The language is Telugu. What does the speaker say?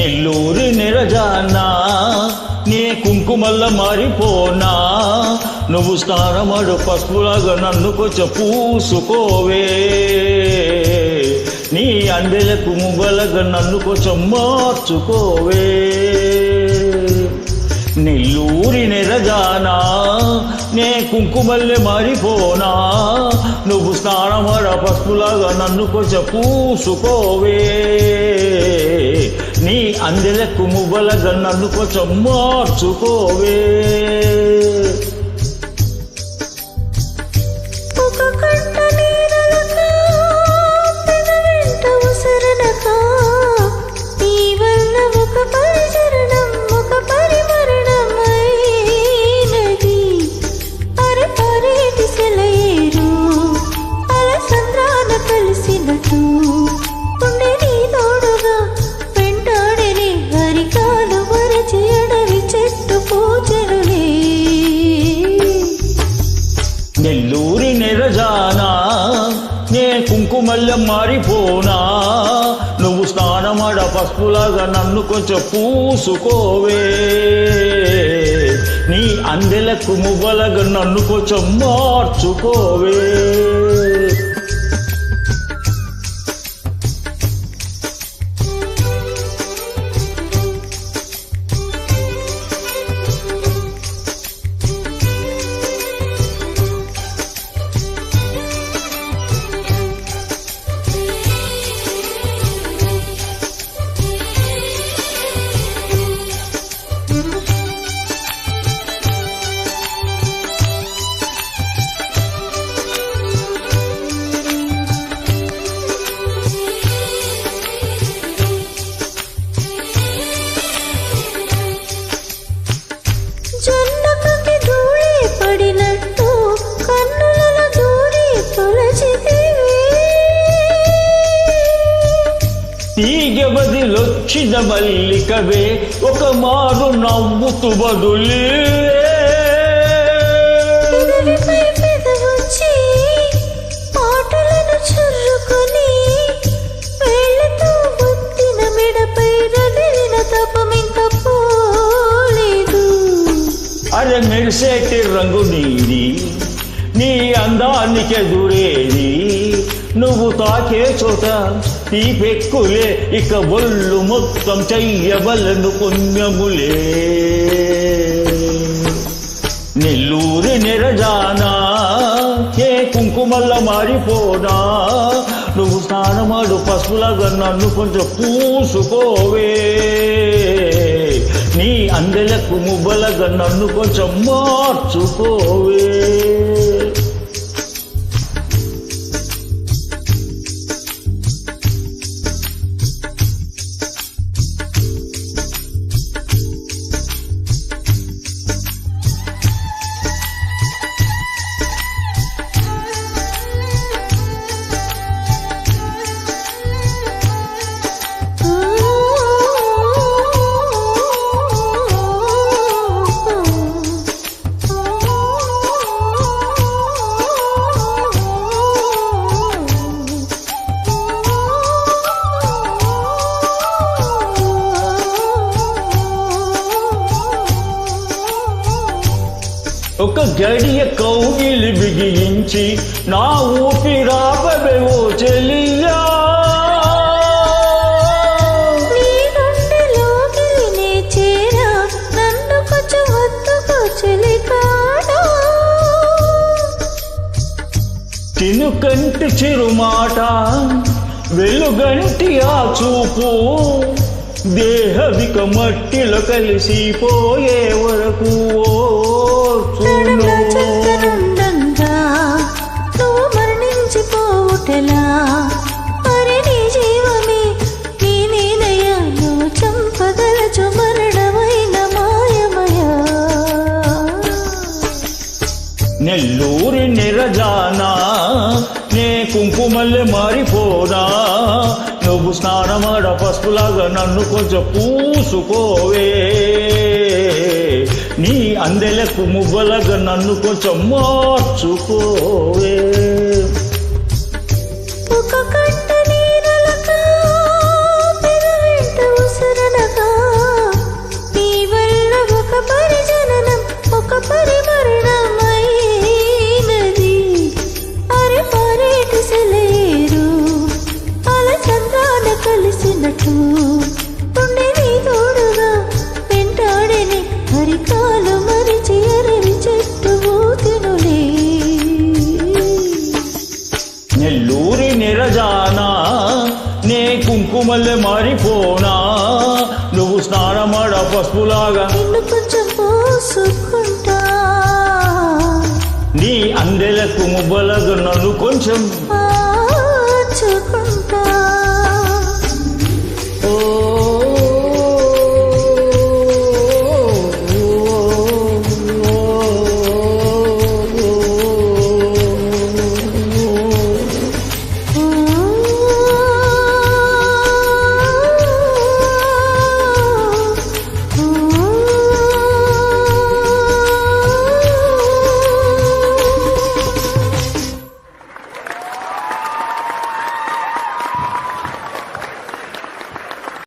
నెల్లూరి నిరజానా నీ కుంకుమల్ల మారిపోనా నువ్వు స్నానమాడు పసుపులాగా నన్ను కొంచెం పూసుకోవే నీ అందెలకు మువ్వలగా నన్ను కొంచెం మార్చుకోవే నెల్లూరి నిరజానా నే కుంకుమల్లె మారిపోనా నువ్వు స్నానమాడ పసుపులాగా నన్ను కొంచెం పూసుకోవే నీ అందెలకు మువ్వలగా నన్ను కొంచెం మార్చుకోవే నెల్లూరి నిరజానా నే కుంకుమల్ల మారిపోనా నువ్వు స్నానమాడ పసుపులాగా నన్ను కొంచెం పూసుకోవే నీ అందెలకు మువ్వలగా నన్ను కొంచెం మార్చుకోవే తీగె బదిలొచ్చిన మల్లికవే ఒక మారు నవ్వుతూ బదులే అరే మెరిసేటి రంగు నీది నీ అందానికి ఎదురేది నువ్వు తాకే చోట తీపెక్కులే ఇక ఒళ్ళు మొత్తం చెయ్యవలను పుణ్యములే నెల్లూరి నిరజానా ఏ కుంకుమల్ల మారిపోనా నువ్వు స్నానమాడు పసుపులాగా నన్ను కొంచెం పూసుకోవే నీ అందెలకు మువ్వలగా నన్ను కొంచెం మార్చుకోవే ఒక గడియ కౌగిలి బిగించి నా ఊపిరాపవే ఓ చెలియా చినుకంటి చిరుమాట వెలుగంటి ఆ చూపు దేహవిక మట్టిలో కలిసిపోయే వరకు నువ్వు మరణించిపోవుటలా మరి నీ జీవమే నీ నేనయ్యా నువ్వు చంపదలచు మరణమైన మాయమయా నెల్లూరి నిరజానా నే కుంకుమల్లె మారిపోనా నువ్వు స్నానమాడ పసుపులాగా నన్ను కొంచెం పూసుకోవే నీ అందెలకు మువ్వలగా నన్ను కొంచెం మార్చుకోవే ఒక కట్ట నీరలక పెదవెంట ఉసరనక మడ పసుపులాగా నిన్ను కొంచెం పోసుకుంటా నీ అందెలకు మువ్వలగా నన్ను కొంచెం ఆచుకుంటా